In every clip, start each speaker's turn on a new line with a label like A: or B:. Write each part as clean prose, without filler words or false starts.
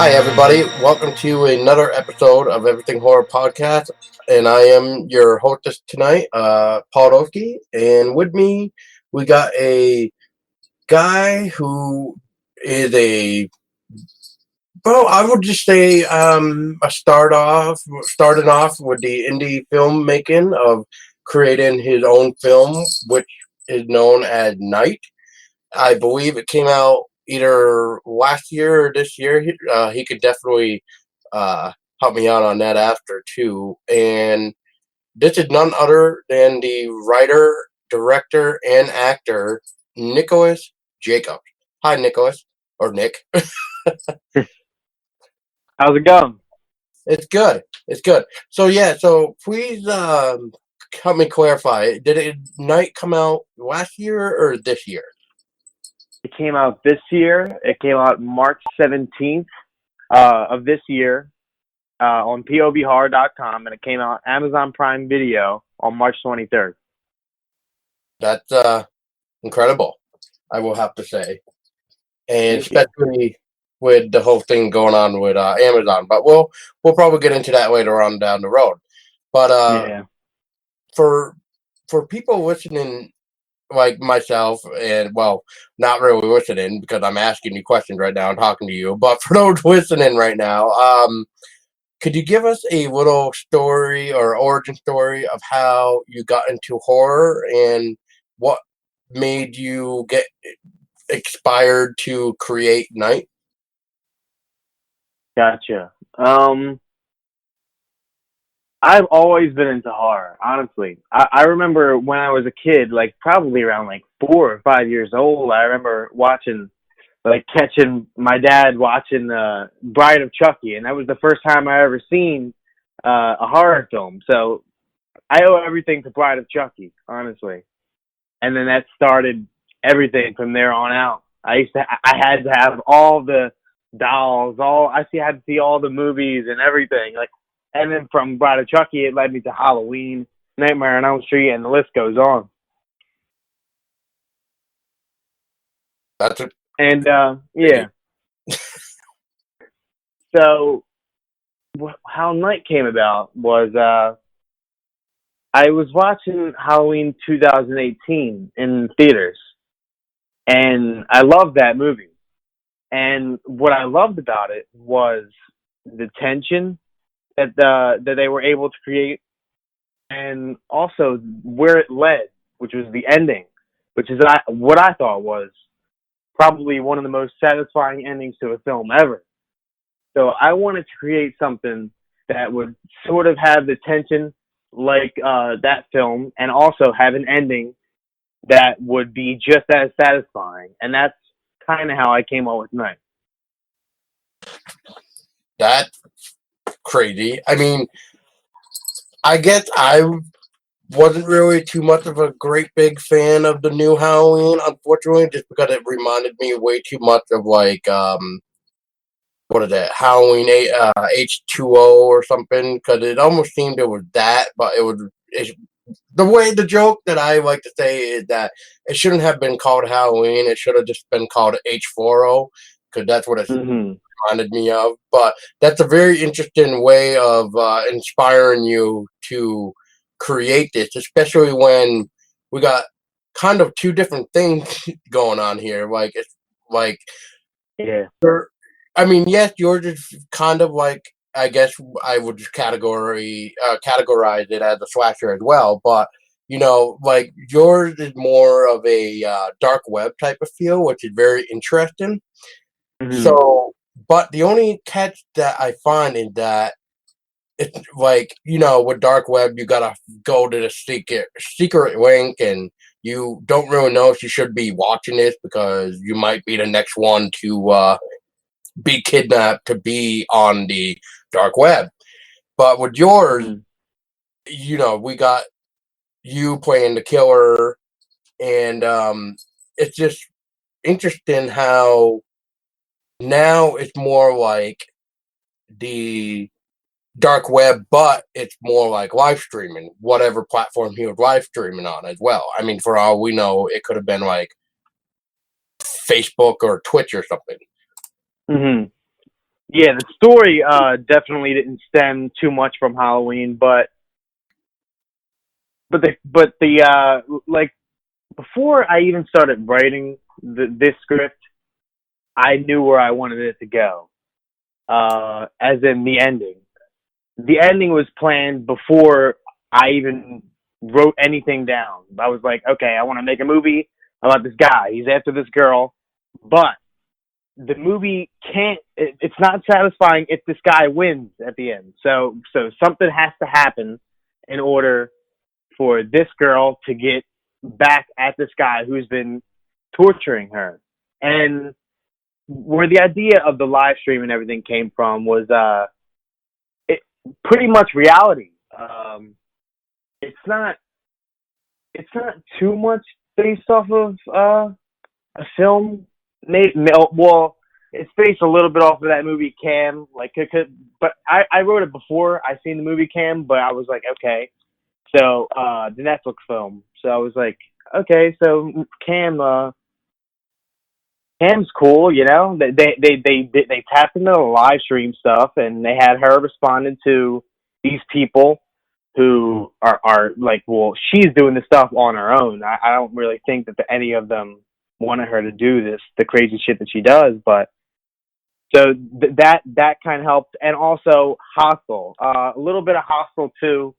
A: Hi, everybody. Welcome to another episode of Everything Horror Podcast. And I am your hostess tonight, Paul Doski. And with me, we got a guy who is I would just say starting off with the indie filmmaking of creating his own film, which is known as Night. I believe it came out either last year or this year. He could definitely help me out on that after too. And this is none other than the writer, director, and actor Nicholas Jacobs. Hi, Nicholas or Nick.
B: How's it going?
A: It's good. It's good. So yeah. So please help me clarify. Did Night come out last year or this year?
B: It came out this year. It came out March 17th of this year on POBhorror.com, and it came out Amazon Prime Video on March 23rd.
A: That's incredible, I will have to say. And especially with the whole thing going on with Amazon. But we'll probably get into that later on down the road. But for people listening like myself, and well, not really listening because I'm asking you questions right now and talking to you, but for those listening right now, could you give us a little story or origin story of how you got into horror and what made you get inspired to create Night?
B: Gotcha. I've always been into horror, honestly. I remember when I was a kid, like probably around like 4 or 5 years old, I remember catching my dad watching Bride of Chucky, and that was the first time I ever seen a horror film. So I owe everything to Bride of Chucky, honestly. And then that started everything from there on out. I had to have all the dolls, I had to see all the movies and everything. And then from Bride of Chucky, it led me to Halloween, Nightmare on Elm Street, and the list goes on.
A: That's it.
B: And yeah. So how Night came about was I was watching Halloween 2018 in theaters, and I loved that movie. And what I loved about it was the tension that they were able to create, and also where it led, which was the ending, which is what I thought was probably one of the most satisfying endings to a film ever. So I wanted to create something that would sort of have the tension like that film, and also have an ending that would be just as satisfying. And that's kind of how I came up with Night.
A: That's crazy. I mean, I guess I wasn't really too much of a great big fan of the new Halloween, unfortunately, just because it reminded me way too much of like what is that, Halloween H2O or something, because it almost seemed it was that, but the joke that I like to say is that it shouldn't have been called Halloween. It should have just been called H4O, because that's what it reminded me of. But that's a very interesting way of inspiring you to create this, especially when we got kind of two different things going on here. Like, it's like,
B: yeah.
A: I mean, yes, yours is kind of like, I guess I would just categorize it as a slasher as well, but like yours is more of a dark web type of feel, which is very interesting. So, but the only catch that I find is that it's like, with dark web, you gotta go to the secret link, and you don't really know if you should be watching this because you might be the next one to be kidnapped to be on the dark web. But with yours, we got you playing the killer, and it's just interesting how now it's more like the dark web, but it's more like live streaming, whatever platform he was live streaming on as well. I mean, for all we know, it could have been like Facebook or Twitch or something.
B: Yeah, the story definitely didn't stem too much from Halloween, but the like before I even started writing this script, I knew where I wanted it to go. As in the ending. The ending was planned before I even wrote anything down. I was like, okay, I want to make a movie about this guy. He's after this girl, but the movie can't. It's not satisfying if this guy wins at the end. So something has to happen in order for this girl to get back at this guy who's been torturing her. And where the idea of the live stream and everything came from was it, pretty much reality. It's not it's not too much based off of a film made. Well, it's based a little bit off of that movie Cam. But I wrote it before I seen the movie Cam, but I was like, okay. So the Netflix film. So I was like, okay, so Cam's cool, you know. They tapped into the live stream stuff, and they had her responding to these people who are like, well, she's doing this stuff on her own. I don't really think that any of them wanted her to do the crazy shit that she does, but so that kind of helped, and also Hostel, a little bit of Hostel too,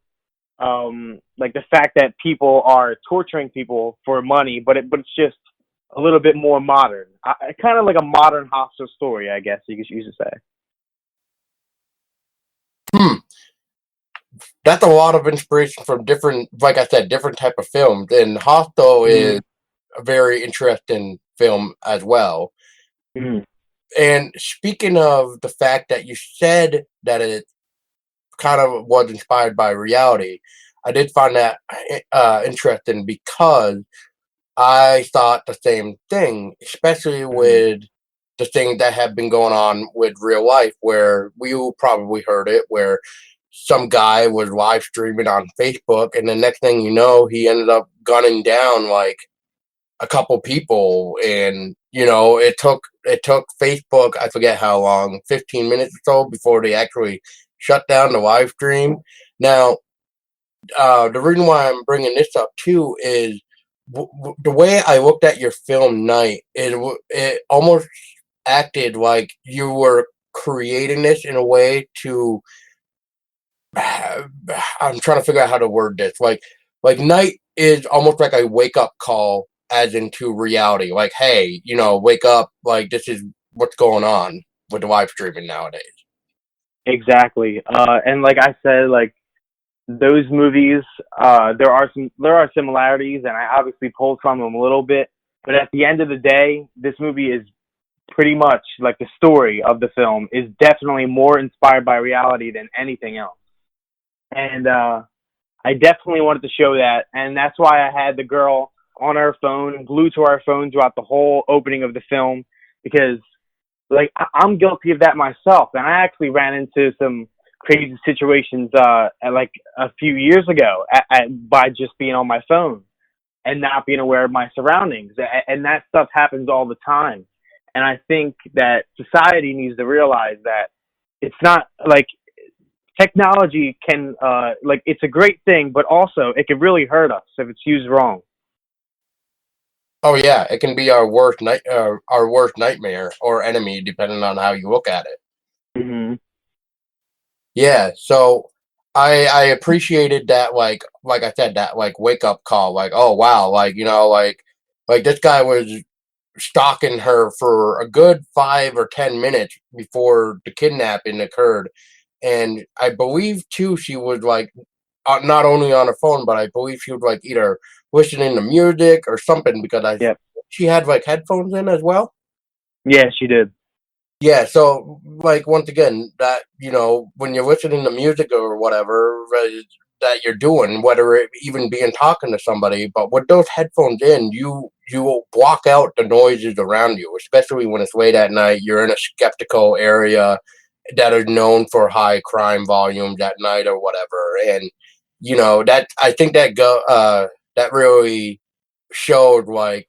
B: like the fact that people are torturing people for money, but it's just a little bit more modern, kind of like a modern Hostel story, I guess you could say.
A: Hmm. That's a lot of inspiration from different, like I said, different type of films. And Hostel
B: Mm-hmm.
A: is a very interesting film as well.
B: Mm-hmm.
A: And speaking of the fact that you said that it kind of was inspired by reality, I did find that interesting because I thought the same thing, especially
B: Mm-hmm.
A: with the things that have been going on with real life, where we probably heard it, where some guy was live streaming on Facebook, and the next thing you know, he ended up gunning down like a couple people, and it took Facebook, I forget how long, 15 minutes or so before they actually shut down the live stream. Now, the reason why I'm bringing this up too is the way I looked at your film Night. It almost acted like you were creating this in a way to. I'm trying to figure out how to word this. Like Night is almost like a wake up call, as into reality. Like, hey, wake up. Like, this is what's going on with the live streaming nowadays.
B: Exactly. And like I said, like those movies, there are similarities, and I obviously pulled from them a little bit. But at the end of the day, this movie is pretty much like the story of the film is definitely more inspired by reality than anything else. And I definitely wanted to show that, and that's why I had the girl on her phone, glued to our phone throughout the whole opening of the film, because like I'm guilty of that myself, and I actually ran into some crazy situations like a few years ago by just being on my phone and not being aware of my surroundings, and that stuff happens all the time. And I think that society needs to realize that it's not like technology can like it's a great thing, but also it can really hurt us if it's used wrong.
A: Oh yeah, it can be our worst nightmare or enemy, depending on how you look at it.
B: Hmm.
A: Yeah, so I appreciated that, like I said, that like wake up call, like, oh wow, like this guy was stalking her for a good 5 or 10 minutes before the kidnapping occurred, and I believe too she was like not only on her phone, but I believe she was like either listening to music or something, because
B: Yep.
A: she had like headphones in as well.
B: Yeah, she did.
A: Yeah, so like once again, that when you're listening to music or whatever that you're doing, whether it even being talking to somebody, but with those headphones in, you will block out the noises around you, especially when it's late at night. You're in a skeptical area that is known for high crime volumes at night or whatever, and that I think that really showed like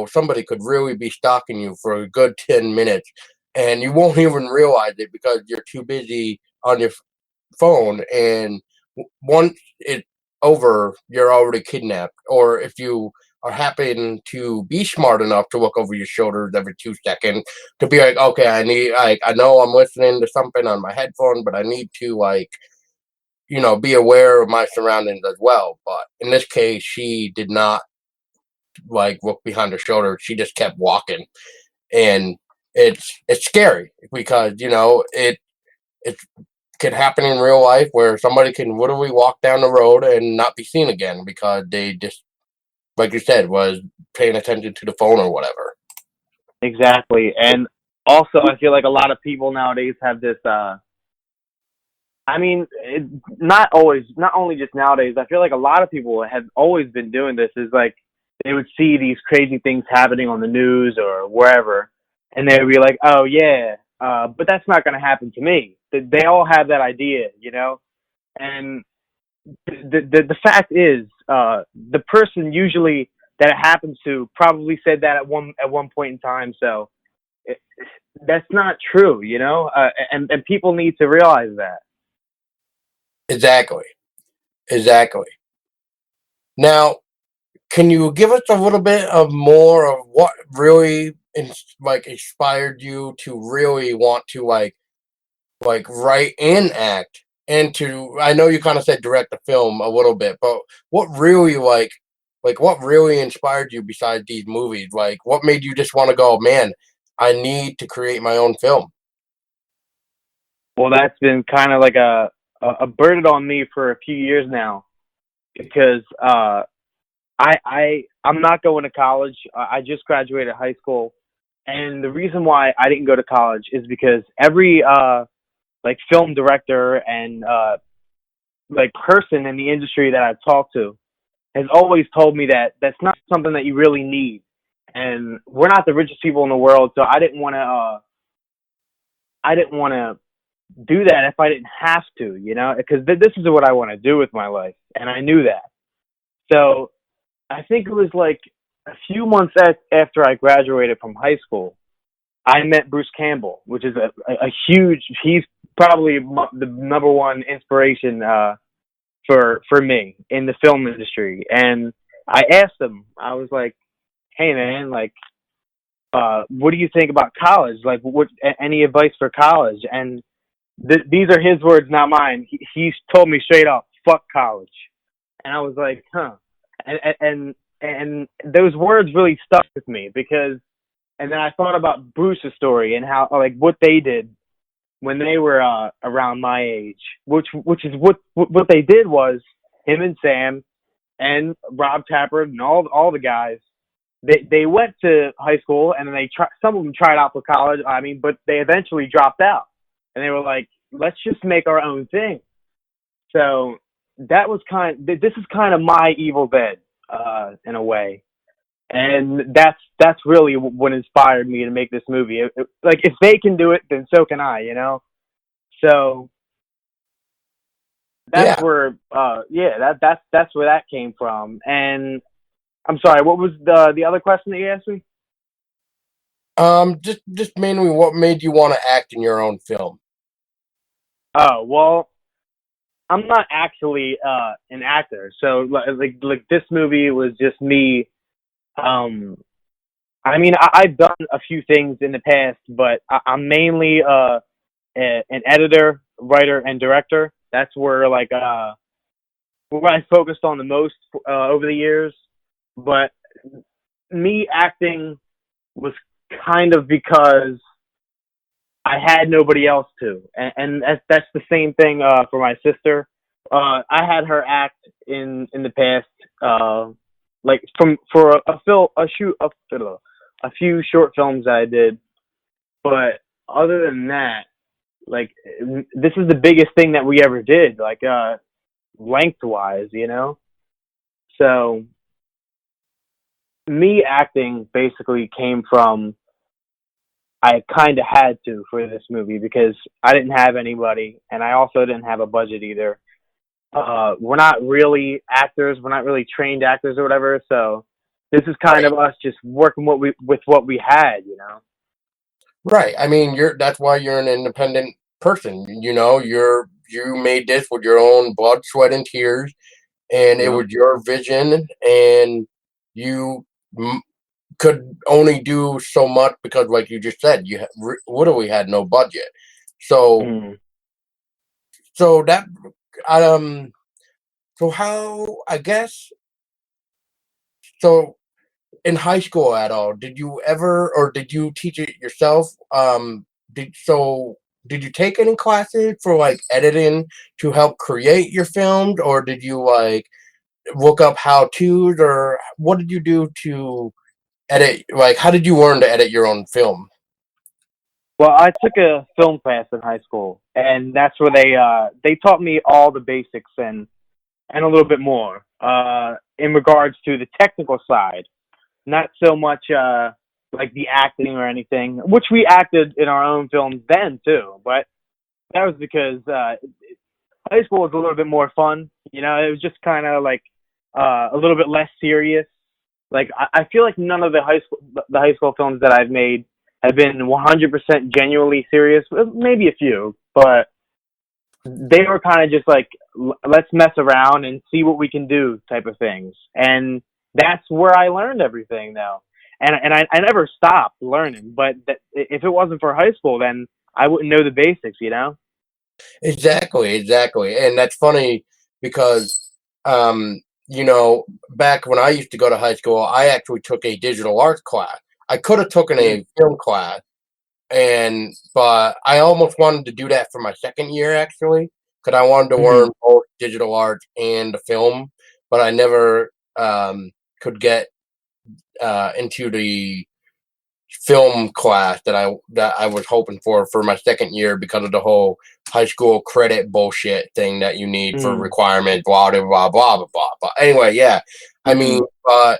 A: somebody could really be stalking you for a good 10 minutes and you won't even realize it because you're too busy on your phone. And once it's over, you're already kidnapped. Or if you are happen to be smart enough to look over your shoulders every 2 seconds to be like, okay, I know I'm listening to something on my headphone, but I need to be aware of my surroundings as well. But in this case, she did not look behind her shoulder. She just kept walking, and it's scary because it can happen in real life where somebody can literally walk down the road and not be seen again because they just, like you said, was paying attention to the phone or whatever.
B: Exactly. And also, I feel like a lot of people nowadays have this. I mean, not always, not only just nowadays. I feel like a lot of people have always been doing this. Is like they would see these crazy things happening on the news or wherever, and they would be like, "Oh yeah, but that's not going to happen to me." They all have that idea, you know. And the fact is, the person usually that it happens to probably said that at one point in time. So it, that's not true, you know. And people need to realize that.
A: Exactly. Exactly. Now, can you give us a little bit of more of what really inspired you to really want to write and act, and to, I know you kind of said direct the film a little bit, but what really what really inspired you besides these movies? Like, what made you just want to go, man, I need to create my own film?
B: Well, that's been kind of like a burden on me for a few years now because I'm not going to college. I just graduated high school, and the reason why I didn't go to college is because every like film director and like person in the industry that I've talked to has always told me that that's not something that you really need. And we're not the richest people in the world, so I didn't want to do that if I didn't have to, you know, because this is what I want to do with my life, and I knew that. So I think it was like a few months after I graduated from high school, I met Bruce Campbell, which is a huge. He's probably the number one inspiration for me in the film industry. And I asked him, I was like, "Hey man, like, what do you think about college? Like, what any advice for college?" And these are his words, not mine. He's told me straight up, "Fuck college," and I was like, "Huh," and and those words really stuck with me because, and then I thought about Bruce's story and how like what they did when they were around my age, which is what they did was him and Sam and Rob Tapper and all the guys. They went to high school and then some of them tried out for college. I mean, but they eventually dropped out and they were like, let's just make our own thing. So that was this is kind of my Evil Dead, in a way. And that's really what inspired me to make this movie. Like if they can do it, then so can I, you know? So that's
A: Yeah.
B: where, that's where that came from. And I'm sorry, what was the other question that you asked me?
A: Just mainly what made you want to act in your own film?
B: Oh well, I'm not actually an actor, so like this movie was just me. Um, I mean, I've done a few things in the past, but I'm mainly an editor, writer, and director. That's where I focused on the most over the years. But me acting was kind of because I had nobody else to, and that's the same thing for my sister. I had her act in the past, like from for a few short films that I did, but other than that, like this is the biggest thing that we ever did, like lengthwise, you know. So me acting basically came from I kind of had to for this movie because I didn't have anybody, and I also didn't have a budget either. We're not really actors. We're not really trained actors or whatever. So this is kind
A: Right.
B: of us just working with what we had, you know.
A: Right. I mean, that's why you're an independent person. You made this with your own blood, sweat, and tears, and it
B: Yep.
A: was your vision, and you m- could only do so much because, like you just said, literally had no budget. So,
B: Mm.
A: so that, um, so how, I guess, so in high school at all, did you ever, or did you teach it yourself? Did you take any classes for like editing to help create your films, or did you like look up how to's, or what did you do to edit? Like, how did you learn to edit your own film?
B: Well, I took a film class in high school, and that's where they taught me all the basics and a little bit more in regards to the technical side. Not so much like the acting or anything, which we acted in our own films then too. But that was because high school was a little bit more fun. It was just kind of like a little bit less serious. Like I feel like none of the high school films that I've made have been 100% genuinely serious. Maybe a few, but they were kind of just like let's mess around and see what we can do type of things. And that's where I learned everything though. And I never stopped learning. But if it wasn't for high school, then I wouldn't know the basics.
A: Exactly, exactly. And that's funny because, um, back when I used to go to high school, I actually took a digital arts class. I could have taken
B: Mm.
A: a film class, but I almost wanted to do that for my second year actually, because I wanted to
B: Hmm.
A: learn both digital arts and the film, but I never could get into the film class that I was hoping for my second year because of the whole high school credit bullshit thing that you need for
B: Mm.
A: requirements, blah blah blah blah blah blah. But anyway, yeah, I mean,
B: Mm.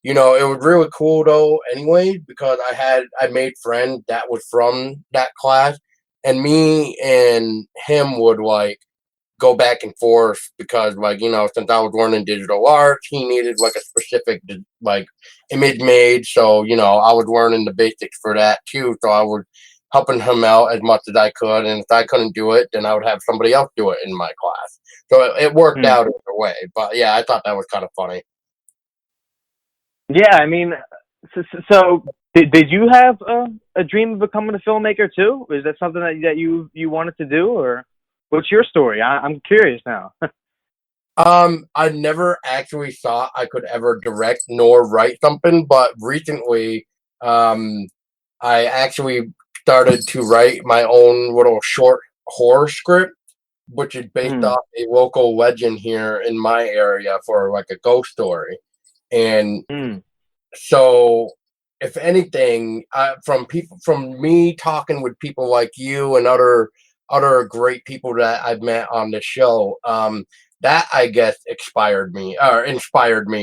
A: it was really cool though. Anyway, because I made friends that was from that class, and me and him would like go back and forth because like since I was learning digital art, he needed like a specific like image made, so I was learning the basics for that too, so I was helping him out as much as I could, and if I couldn't do it, then I would have somebody else do it in my class, so it worked
B: Mm.
A: out either way. But yeah, I thought that was kind of funny.
B: Yeah, I mean, so did you have a dream of becoming a filmmaker too? Is that something that you wanted to do, or what's your story? I'm curious now.
A: I never actually thought I could ever direct nor write something, but recently, um, I actually started to write my own little short horror script, which is based
B: Mm.
A: off a local legend here in my area for like a ghost story. And
B: Mm.
A: so, if anything, from me talking with people like you and other great people that I've met on the show, that I guess inspired me,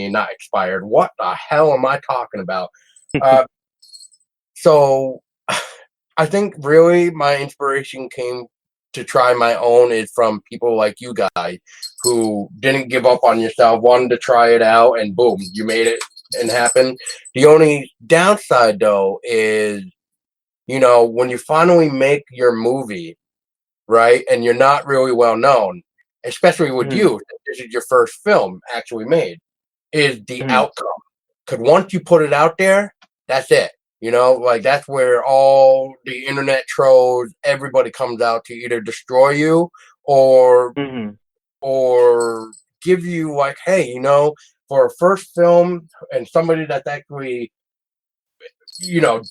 A: not expired. What the hell am I talking about? Uh, so I think really my inspiration came to try my own is from people like you guys who didn't give up on yourself, wanted to try it out, and boom, you made it and happen. The only downside though is, when you finally make your movie, right, and you're not really well known, especially with
B: Mm.
A: you, this is your first film actually made, is the
B: Mm.
A: outcome. Because once you put it out there, that's it. Like that's where all the internet trolls, everybody comes out to either destroy you or
B: Mm.
A: or give you like, hey, for a first film and somebody that's actually,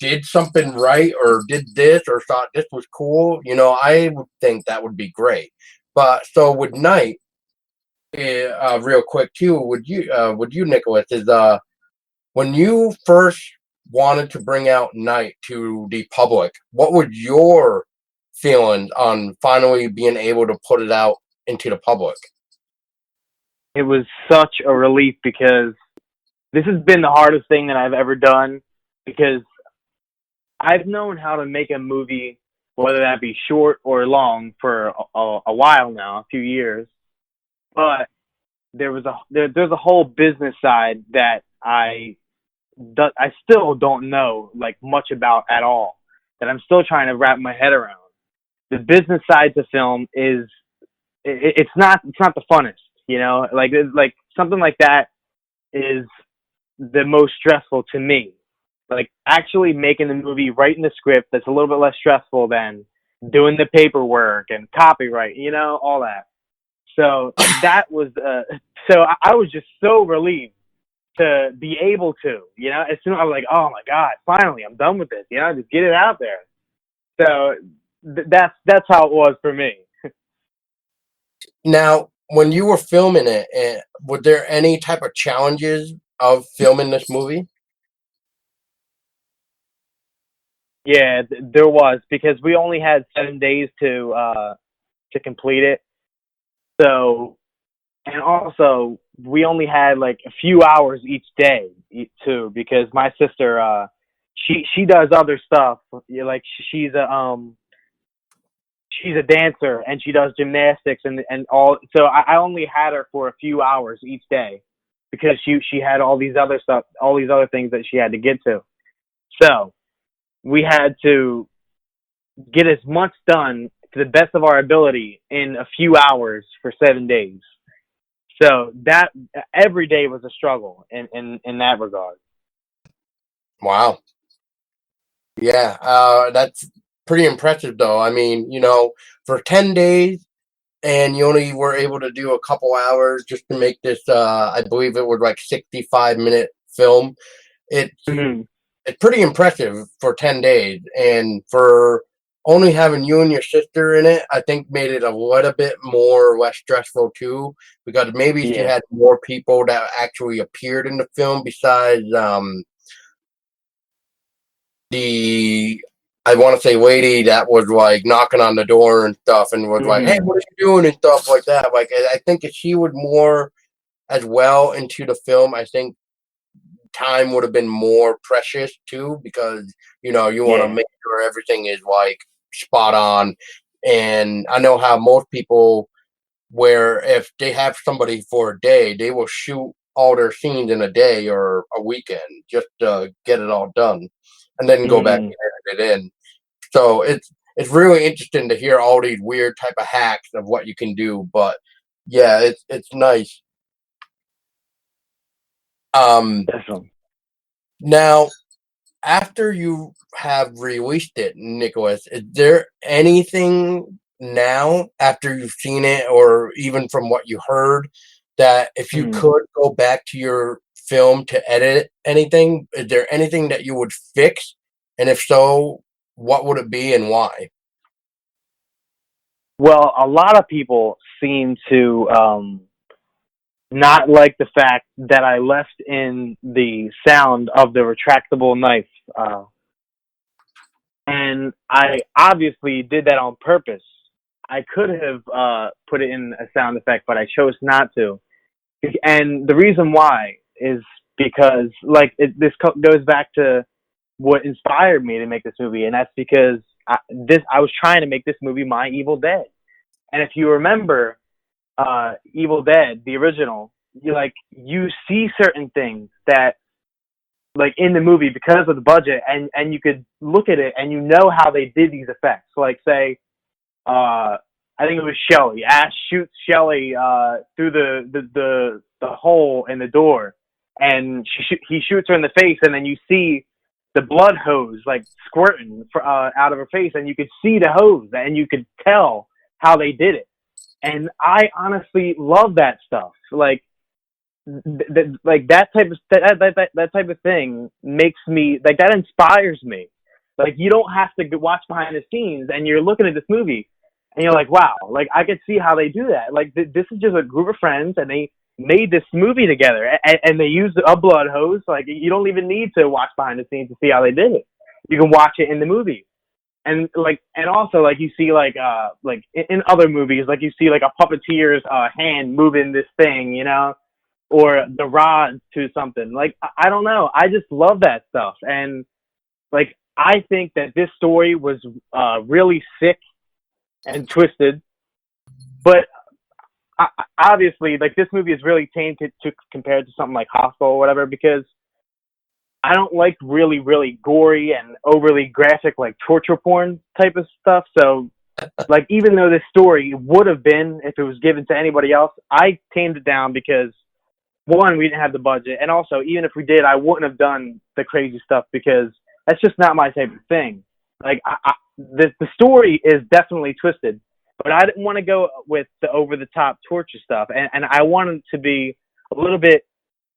A: did something right or did this or thought this was cool, I would think that would be great. But so with Night, real quick too, would you Nicholas, is when you first wanted to bring out Night to the public, what was your feelings on finally being able to put it out into the public?
B: It was such a relief because this has been the hardest thing that I've ever done because I've known how to make a movie, whether that be short or long, for a while now, a few years. But there's a whole business side that I still don't know like much about at all. that I'm still trying to wrap my head around. The business side to film is it's not the funnest, you know. Like something like that is the most stressful to me. Like actually making the movie, writing the script, that's a little bit less stressful than doing the paperwork and copyright, you know, all that. So that was I was just so relieved to be able to, you know, as soon as I was like, oh my God, finally I'm done with this, you know, just get it out there. So that's how it was for me.
A: Now, when you were filming it, were there any type of challenges of filming this movie?
B: Yeah, there was, because we only had 7 days to complete it. So, and also we only had like a few hours each day too, because my sister she does other stuff. Like she's a dancer, and she does gymnastics and all. So I only had her for a few hours each day because she had all these other stuff, all these other things that she had to get to. So we had to get as much done to the best of our ability in a few hours for 7 days. So that every day was a struggle in that regard.
A: Wow. Yeah, that's pretty impressive, though. I mean, for 10 days, and you only were able to do a couple hours just to make this, I believe it was like 65-minute film. It's
B: Mm-hmm.
A: it's pretty impressive for 10 days, and for only having you and your sister in it, I think made it a little bit more or less stressful too, because maybe if you
B: Yeah.
A: had more people that actually appeared in the film besides the I want to say lady that was like knocking on the door and stuff and was like, "Hey,
B: Mm-hmm.
A: what are you doing?" and stuff like that. Like, I think if she would more as well into the film, I think time would have been more precious too, because you want to
B: Yeah.
A: make sure everything is like spot on. And I know how most people, where if they have somebody for a day, they will shoot all their scenes in a day or a weekend just to get it all done, and then go back
B: Mm-hmm.
A: and edit it in. So it's really interesting to hear all these weird type of hacks of what you can do. But yeah, it's nice.
B: Definitely.
A: Now, after you have released it, Nicholas, is there anything now after you've seen it, or even from what you heard, that if you
B: Mm-hmm.
A: could go back to your film to edit anything, is there anything that you would fix? And if so, what would it be and why?
B: Well, a lot of people seem to not like the fact that I left in the sound of the retractable knife. And I obviously did that on purpose. I could have put it in a sound effect, but I chose not to. And the reason why is because, like, goes back to what inspired me to make this movie, and that's because I was trying to make this movie My Evil Dead. And if you remember, Evil Dead, the original, you see certain things that, like, in the movie, because of the budget, and you could look at it and you know how they did these effects. Like, say, I think it was Shelly. Ash shoots Shelly through the hole in the door, and he shoots her in the face, and then you see the blood hose like squirting out of her face, and you could see the hose, and you could tell how they did it. And I honestly love that stuff. Like, like that type of thing makes me, like, that inspires me. Like, you don't have to watch behind the scenes, and you're looking at this movie and you're like, wow, like, I could see how they do that. Like, this is just a group of friends, and they made this movie together, and they used a blood hose. Like, you don't even need to watch behind the scenes to see how they did it. You can watch it in the movie. And also, like, you see, like in other movies, like, you see like a puppeteer's hand moving this thing, you know, or the rods to something. Like, I don't know. I just love that stuff. And, like, I think that this story was really sick and twisted. But obviously, like, this movie is really tainted to compared to something like Hostel or whatever, because I don't like really, really gory and overly graphic, like torture porn type of stuff. So, like, even though this story would have been, if it was given to anybody else, I tamed it down because, one, we didn't have the budget. And also, even if we did, I wouldn't have done the crazy stuff because that's just not my type of thing. Like, the story is definitely twisted, but I didn't want to go with the over the top torture stuff. And I wanted to be a little bit,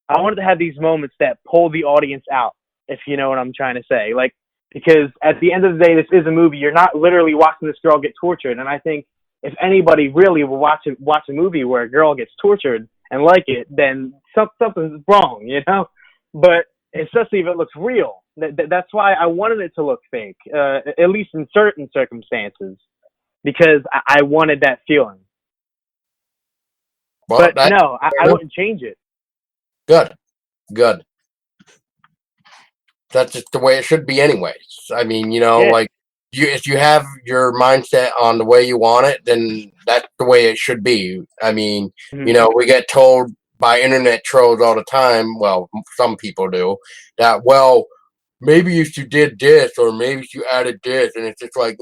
B: I wanted to have these moments that pull the audience out, if you know what I'm trying to say. Like, because at the end of the day, this is a movie. You're not literally watching this girl get tortured. And I think if anybody really will watch a movie where a girl gets tortured and like it, then something's wrong, you know? But especially if it looks real. That's why I wanted it to look fake, at least in certain circumstances, because I wanted that feeling.
A: Well,
B: But no, I wouldn't change it.
A: Good. That's just the way it should be anyways. I mean, like, if you have your mindset on the way you want it, then that's the way it should be. I mean, we get told by internet trolls all the time, well, some people do, that, well, maybe if you did this or maybe if you added this, and it's just like,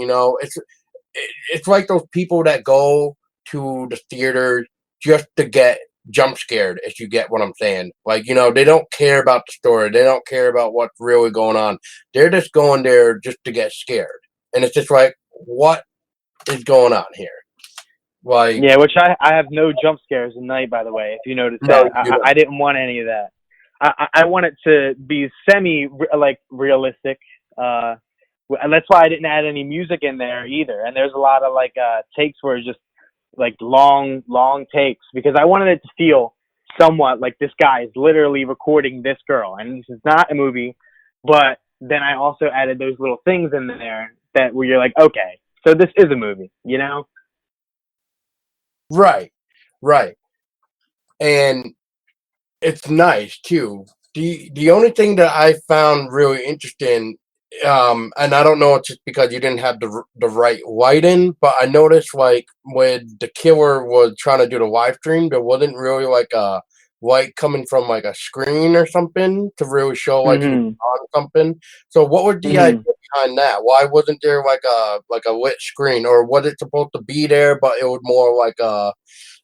A: it's like those people that go to the theater just to get jump scared, if you get what I'm saying. Like, they don't care about the story. They don't care about what's really going on. They're just going there just to get scared. And it's just like, what is going on here? Like,
B: yeah, which I have no jump scares at night, by the way, if you noticed
A: no,
B: that. I didn't want any of that. I want it to be realistic. And that's why I didn't add any music in there either. And there's a lot of takes where it's just like long takes, because I wanted it to feel somewhat like this guy is literally recording this girl, and this is not a movie. But then I also added those little things in there that where you're like, okay, so this is a movie, you know?
A: Right. And it's nice too. The only thing that I found really interesting, and I don't know, it's just because you didn't have the right lighting, but I noticed, like, when the killer was trying to do the live stream, there wasn't really like a light coming from like a screen or something to really show like he was on something. So what was the idea behind that? Why wasn't there like a lit screen, or was it supposed to be there but it was more like a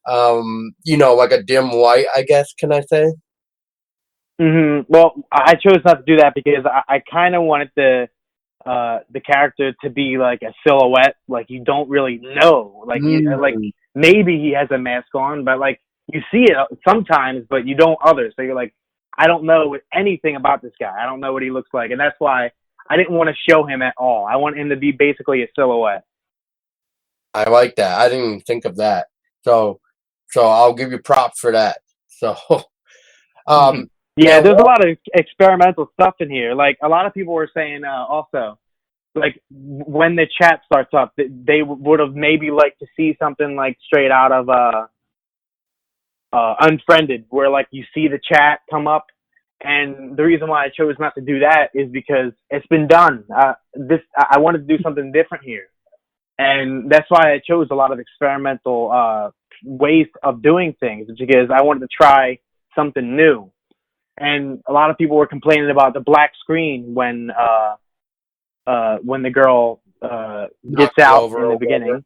A: like a dim light, I guess, can I say?
B: Well, I chose not to do that because I kind of wanted the character to be like a silhouette. Like, you don't really know. Like, like maybe he has a mask on, but like you see it sometimes, but you don't others. So you're like, I don't know anything about this guy. I don't know what he looks like, and that's why I didn't want to show him at all. I want him to be basically a silhouette.
A: I like that. I didn't even think of that. So I'll give you props for that. So
B: yeah, there's a lot of experimental stuff in here. Like, a lot of people were saying also, like, when the chat starts up, they would have maybe liked to see something like straight out of Unfriended, where like you see the chat come up. And the reason why I chose not to do that is because it's been done. I wanted to do something different here, and that's why I chose a lot of experimental ways of doing things, because I wanted to try something new. And a lot of people were complaining about the black screen when the girl gets out in the beginning.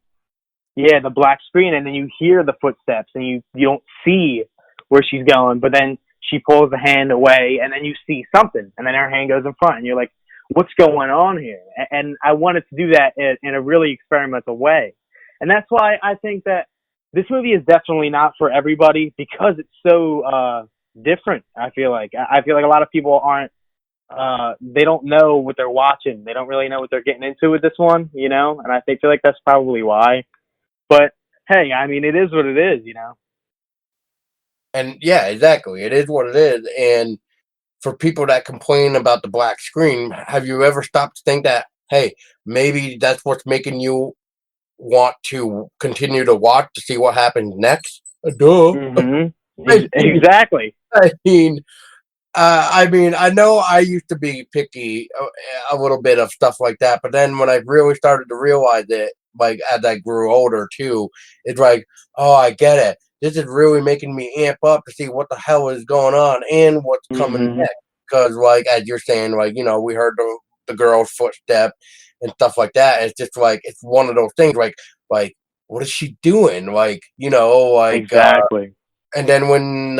B: Yeah, the black screen, and then you hear the footsteps, and you don't see where she's going, but then she pulls the hand away, and then you see something, and then her hand goes in front, and you're like, what's going on here? And I wanted to do that in a really experimental way. And that's why I think that this movie is definitely not for everybody, because it's so different. I feel like a lot of people aren't, they don't know what they're watching. They don't really know what they're getting into with this one, you know? And I feel like that's probably why. But hey, I mean, it is what it is, you know?
A: And yeah, exactly. It is what it is. And for people that complain about the black screen, have you ever stopped to think that, hey, maybe that's what's making you want to continue to watch to see what happens next? Duh.
B: Exactly.
A: I mean, I know I used to be picky a little bit of stuff like that, but then when I really started to realize it, like as I grew older too, it's like, oh, I get it. This is really making me amp up to see what the hell is going on and what's coming next. because, like, as you're saying, like, we heard the girl's footstep and stuff like that. It's just like it's one of those things, like what is she doing? Like,
B: Exactly.
A: and then and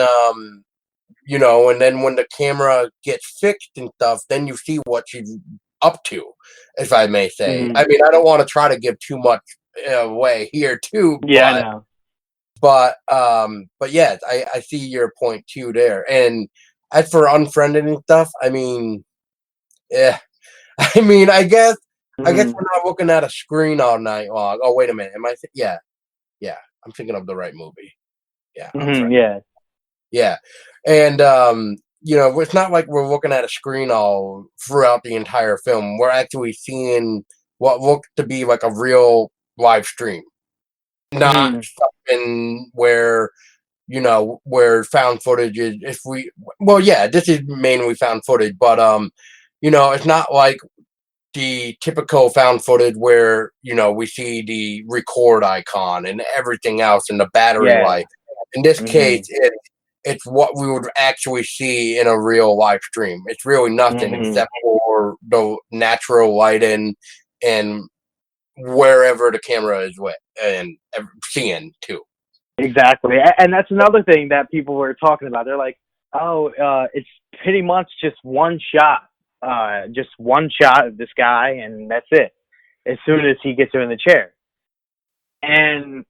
A: then when the camera gets fixed and stuff, then you see what she's up to, if I may say.
B: Hmm.
A: I mean, I don't want to try to give too much away here too,
B: Yeah, I know.
A: but yeah, I see your point too there. And as for unfriended and stuff, I mean, yeah, I mean, I guess
B: Hmm.
A: we're not looking at a screen all night long. Oh, wait a minute, yeah, yeah, I'm thinking of the right movie. Yeah,
B: Hmm.
A: Unfriended.
B: Yeah.
A: Yeah, and it's not like we're looking at a screen all throughout the entire film. We're actually seeing what looked to be like a real live stream, not
B: Hmm.
A: something where found footage is. If we, well, yeah, this is mainly found footage, but it's not like the typical found footage where we see the record icon and everything else and the battery
B: Yeah.
A: life. In this
B: Hmm.
A: case, it's what we would actually see in a real live stream. It's really nothing
B: Hmm.
A: except for the natural lighting and wherever the camera is with and seeing too.
B: Exactly. And that's another thing that people were talking about. They're like, oh, it's pretty much just one shot. Just one shot of this guy, and that's it. As soon as he gets her in the chair. And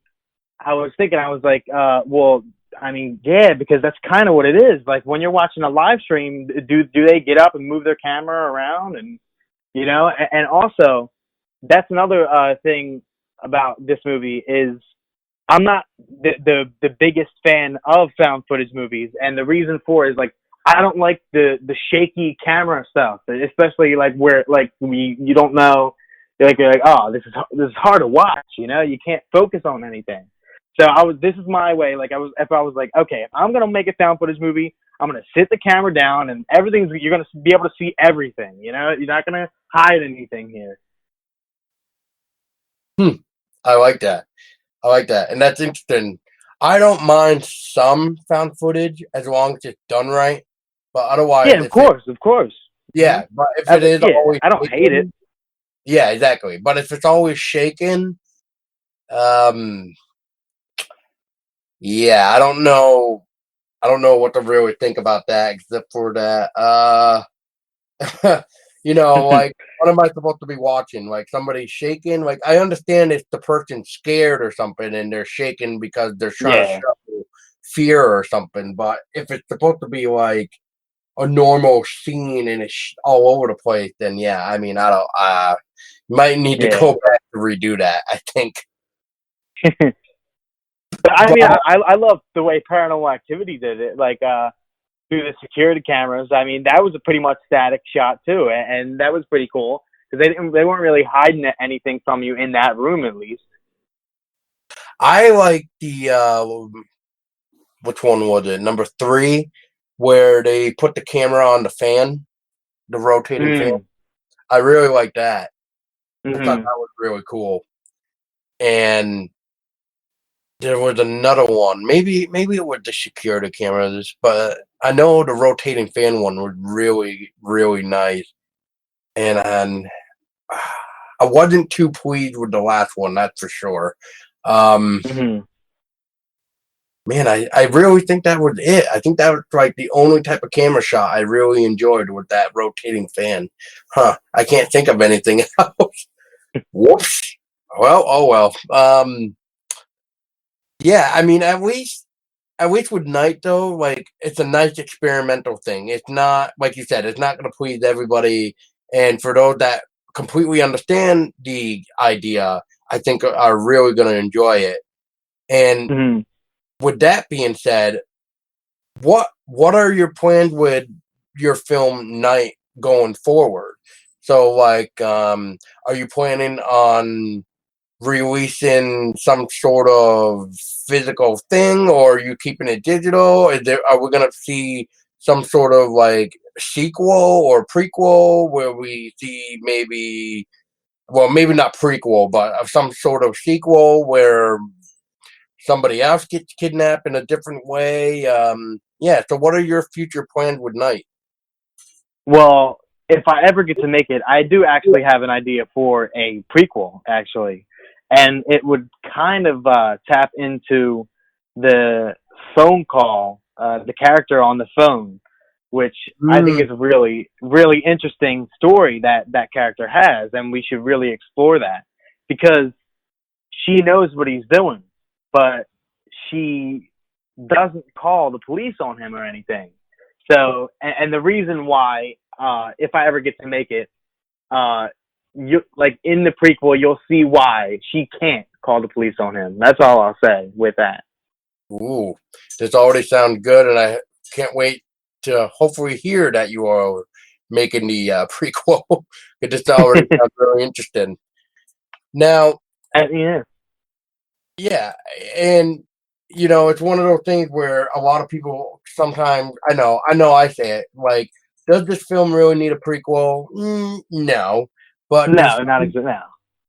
B: I was thinking, I was like, well, I mean, yeah, because that's kind of what it is. Like when you're watching a live stream, do they get up and move their camera around, and and also that's another thing about this movie is I'm not the biggest fan of found footage movies, and the reason for it is like I don't like the shaky camera stuff, especially like where like you don't know, you're like, oh, this is hard to watch, you can't focus on anything. So this is my way. Like if I was like, okay, if I'm gonna make a found footage movie, I'm gonna sit the camera down and you're gonna be able to see everything. You're not gonna hide anything here.
A: Hmm. I like that. I like that, and that's interesting. I don't mind some found footage as long as it's done right. But
B: Yeah,
A: otherwise,
B: of course, of course.
A: yeah, but if it is
B: Yeah,
A: always
B: I don't hate it.
A: shaking, yeah, exactly. But if it's always shaking, um, yeah, I don't know. I don't know what to really think about that, except for that. Like, what am I supposed to be watching? Like somebody shaking? Like, I understand if the person's scared or something and they're shaking because they're trying to
B: Yeah,
A: show fear or something. But if it's supposed to be like a normal scene and it's all over the place, then yeah, I mean, I don't. Might need to
B: yeah.
A: go back to redo that. I think.
B: But I
A: But
B: mean, I love the way Paranormal Activity did it. Like through the security cameras. I mean, that was a pretty much static shot too, and that was pretty cool because they weren't really hiding anything from you in that room, at least.
A: I like the which one was it? Number 3, where they put the camera on the fan, the rotating fan.
B: Mm.
A: I really like that. I thought
B: Hmm.
A: that was really cool. And there was another one. Maybe it was the security cameras, but I know the rotating fan one was really, really nice. And I wasn't too pleased with the last one, that's for sure. Um,
B: Hmm.
A: Man, I really think that was it. I think that was like the only type of camera shot I really enjoyed with that rotating fan. Huh. I can't think of anything else. Whoops. Well, oh well. Yeah, I mean at least with Night though, like it's a nice experimental thing. It's not like you said, it's not gonna please everybody. And for those that completely understand the idea, I think are really gonna enjoy it. And
B: Hmm.
A: with that being said, what are your plans with your film Night going forward? So like are you planning on releasing some sort of physical thing or are you keeping it digital? Are we gonna see some sort of like sequel or prequel where we see maybe not prequel but of some sort of sequel where somebody else gets kidnapped in a different way. Yeah. So, what are your future plans with Night?
B: Well, if I ever get to make it, I do actually have an idea for a prequel, actually, and it would kind of tap into the phone call, the character on the phone, which I think
A: Mm,
B: is a really, really interesting story that that character has, and we should really explore that because she knows what he's doing, but she doesn't call the police on him or anything. So, and the reason why, if I ever get to make it, uh, you like in the prequel, you'll see why she can't call the police on him. That's all I'll say with that.
A: ooh, this already sounds good, and I can't wait to hopefully hear that you are making the prequel. It just already sounds really interesting. Now,
B: And, yeah.
A: yeah, and it's one of those things where a lot of people sometimes I say it like, does this film really need a prequel? No, but there's
B: No, not exactly. No.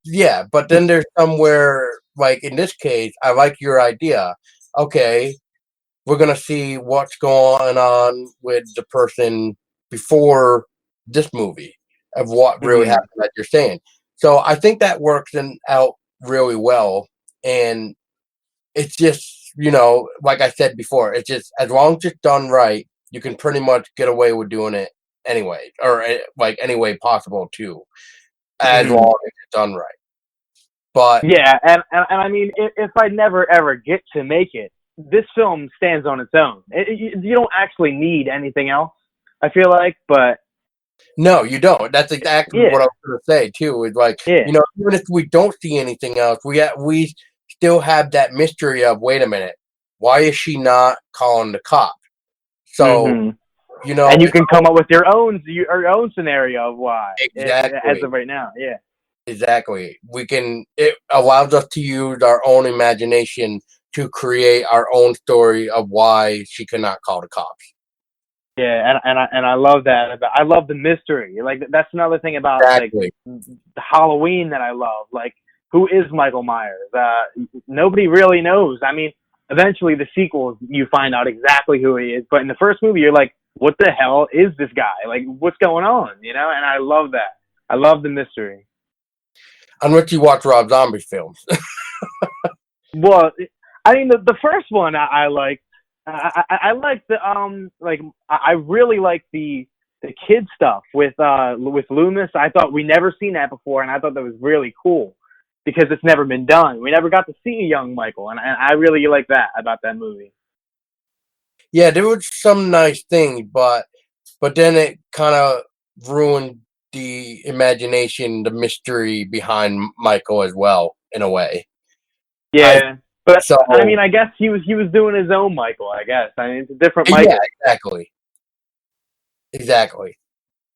A: yeah, but then there's somewhere like in this case, I like your idea. Okay, we're gonna see what's going on with the person before this movie of what really
B: Mm-hmm.
A: happened, like you're saying. So I think that works out really well, and it's just like I said before, it's just as long as it's done right, you can pretty much get away with doing it anyway, or like any way possible too, as
B: Mm-hmm.
A: long as it's done right. But
B: Yeah, and I mean, if I never ever get to make it, this film stands on its own. You don't actually need anything else. I feel like, but
A: no, you don't. That's exactly what I
B: yeah,
A: was going to say too. Is like,
B: yeah.
A: even if we don't see anything else, we still have that mystery of, wait a minute, why is she not calling the cops? So
B: Hmm. And you
A: it's
B: can come up with your own scenario of why, as
A: exactly
B: of right now. Yeah.
A: exactly. It allows us to use our own imagination to create our own story of why she cannot call the cops.
B: Yeah, and I love that. I love the mystery. Like that's another thing about like
A: Exactly.
B: the Halloween that I love. Like who is Michael Myers? Nobody really knows. I mean, eventually the sequels you find out exactly who he is, but in the first movie you're like, what the hell is this guy? Like what's going on? And I love that. I love the mystery.
A: Unless you watch Rob Zombie films.
B: Well, I mean the first one I like. I like the like I really like the kid stuff with Loomis. I thought we never seen that before, and I thought that was really cool because it's never been done. We never got to see a young Michael, and I really like that about that movie.
A: Yeah, there was some nice things, but then it kind of ruined the imagination, the mystery behind Michael as well, in a way. I
B: Yeah, but I
A: so
B: mean, I guess he was doing his own Michael. I guess I mean it's a different
A: yeah,
B: Michael.
A: exactly, exactly.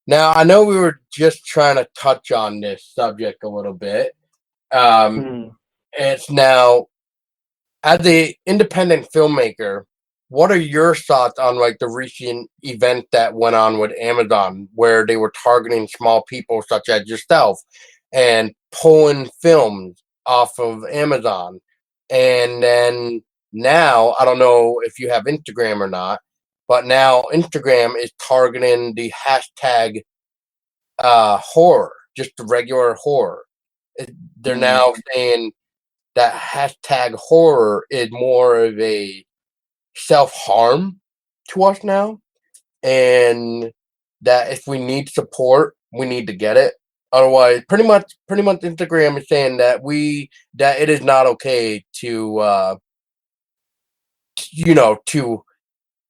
A: Now I know we were just trying to touch on this subject a little bit. Um,
B: Hmm.
A: it's now, as a independent filmmaker, what are your thoughts on like the recent event that went on with Amazon, where they were targeting small people such as yourself and pulling films off of Amazon? And then now, I don't know if you have Instagram or not, but now Instagram is targeting the hashtag horror, just the regular horror. They're
B: Hmm.
A: now saying that hashtag horror is more of a self harm to us now, and that if we need support, we need to get it. Otherwise, pretty much, Instagram is saying that it is not okay to you know to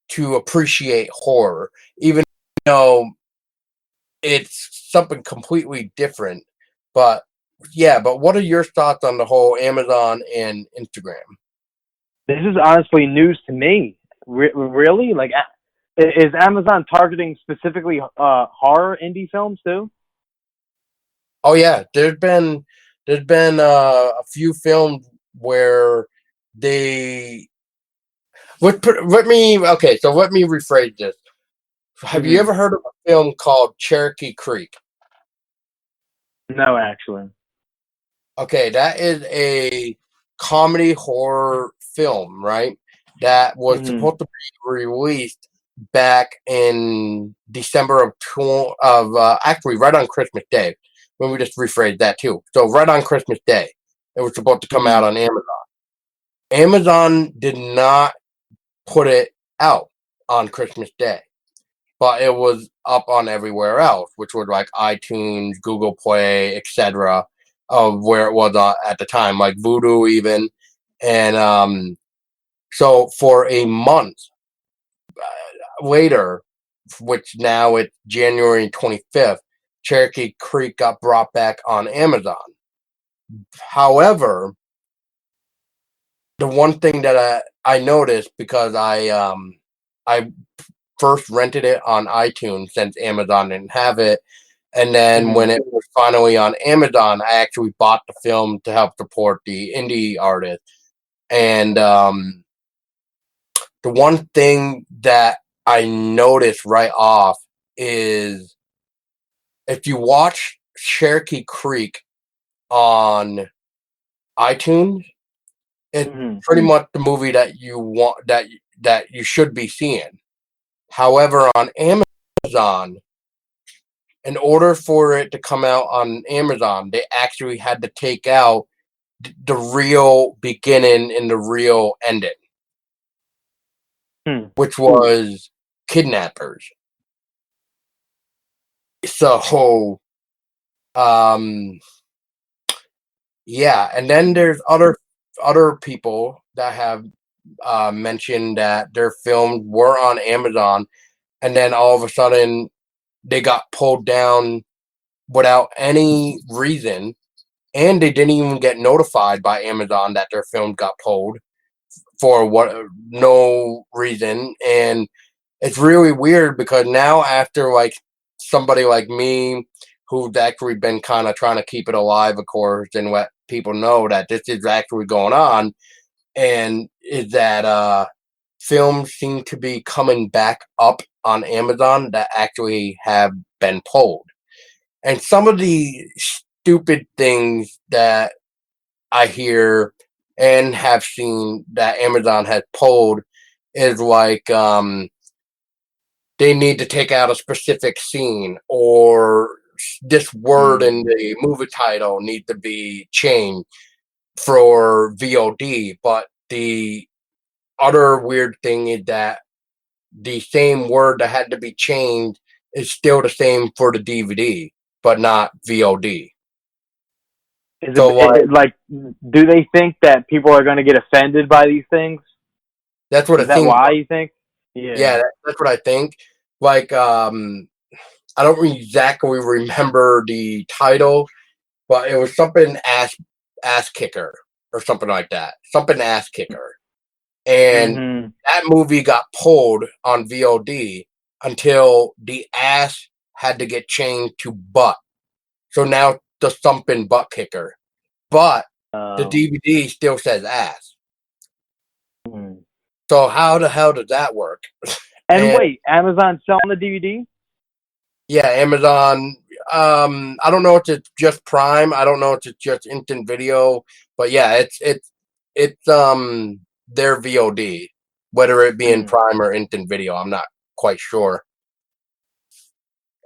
A: to appreciate horror, even though it's something completely different. But yeah, but what are your thoughts on the whole Amazon and Instagram?
B: This is honestly news to me. Really, like, is Amazon targeting specifically horror indie films too?
A: Oh yeah, there's been a few films where they let me okay, so let me rephrase this. Have you
B: Hmm.
A: ever heard of a film called Cherokee Creek?
B: No, actually.
A: Okay, that is a comedy horror film, right? That was
B: Hmm.
A: supposed to be released back in December actually right on Christmas Day. Let me just rephrase that too. So right on Christmas Day, it was supposed to come out on Amazon. Amazon did not put it out on Christmas Day, but it was up on everywhere else, which was like iTunes, Google Play, etc., of where it was at the time, like Vudu even. And so for a month later, which now it's January 25th, Cherokee Creek got brought back on Amazon. However, the one thing that I noticed, because I first rented it on iTunes since Amazon didn't have it, and then when it was finally on Amazon, I actually bought the film to help support the indie artist. And the one thing that I noticed right off is if you watch Cherokee Creek on iTunes, it's pretty much the movie that you want, that you should be seeing. However, on Amazon, in order for it to come out on Amazon, they actually had to take out the real beginning and the real ending, which was kidnappers. So, yeah, and then there's other people that have mentioned that their films were on Amazon, and then all of a sudden they got pulled down without any reason, and they didn't even get notified by Amazon that their film got pulled for no reason. And it's really weird because now, after like somebody like me, who's actually been kind of trying to keep it alive, of course, and let people know that this is actually going on, and is that films seem to be coming back up on Amazon that actually have been pulled. And some of the stupid things that I hear and have seen that Amazon has pulled is like they need to take out a specific scene, or this word in the movie title needs to be changed for VOD. But the other weird thing is that the same word that had to be changed is still the same for the DVD, but not VOD.
B: So, do they think that people are going to get offended by these things?
A: That's what
B: is that why you think?
A: Yeah, that's what I think. Like, I don't exactly remember the title, but it was something ass kicker or something like that. Something ass kicker. And that movie got pulled on VOD until the ass had to get changed to butt. So now the something butt kicker. But the DVD still says ass. So how the hell does that work?
B: And wait, Amazon selling the DVD?
A: Yeah, Amazon. I don't know if it's just Prime. I don't know if it's just Instant Video. But yeah, it's their VOD, whether it be in Prime or Instant Video. I'm not quite sure.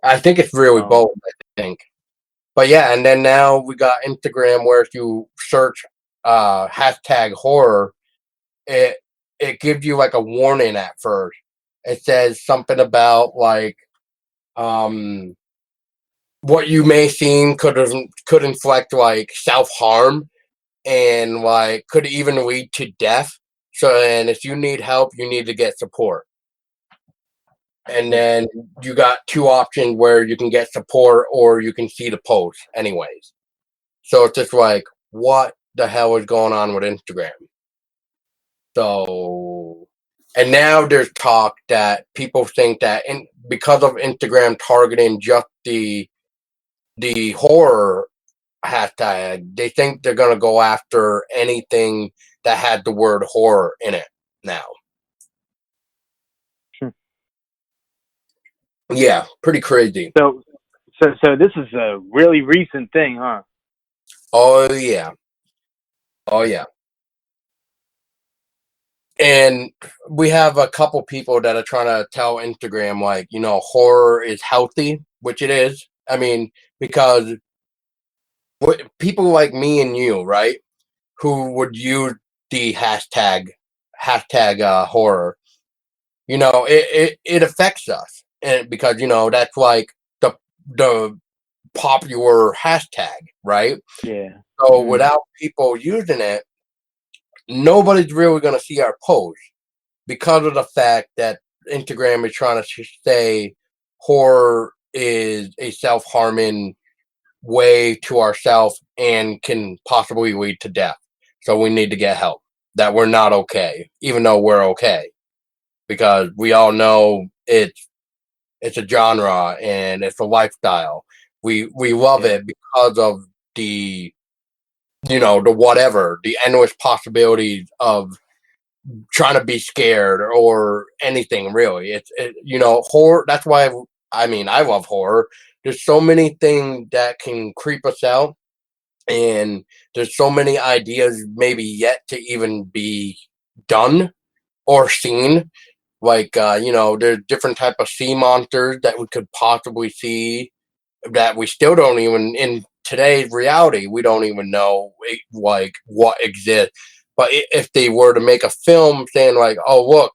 A: I think it's really both. I think. But yeah, and then now we got Instagram, where if you search hashtag horror, it gives you like a warning at first. It says something about like what you may seem could inflict like self-harm, and like could even lead to death. So, and if you need help, you need to get support. And then you got two options where you can get support or you can see the post anyways. So it's just like, what the hell is going on with Instagram? So, and now there's talk that people think that because of Instagram targeting just the horror hashtag, they think they're going to go after anything that had the word horror in it now. Yeah, pretty crazy.
B: So this is a really recent thing, huh?
A: Oh yeah. Oh yeah. And we have a couple people that are trying to tell Instagram, like, horror is healthy, which it is. I mean, because people like me and you, right, who would use the hashtag horror, it affects us, and because that's like the popular hashtag, right?
B: Yeah.
A: So
B: Mm.
A: without people using it, nobody's really going to see our post because of the fact that Instagram is trying to say horror is a self-harming way to ourselves and can possibly lead to death. So we need to get help. That we're not okay, even though we're okay, because we all know it's a genre and it's a lifestyle. We love
B: Yeah.
A: it because of the the endless possibilities of trying to be scared or anything really. Horror. That's why I love horror. There's so many things that can creep us out, and there's so many ideas maybe yet to even be done or seen. Like there's different type of sea monsters that we could possibly see that we still don't even in today's reality we don't even know like what exists. But if they were to make a film saying like, oh look,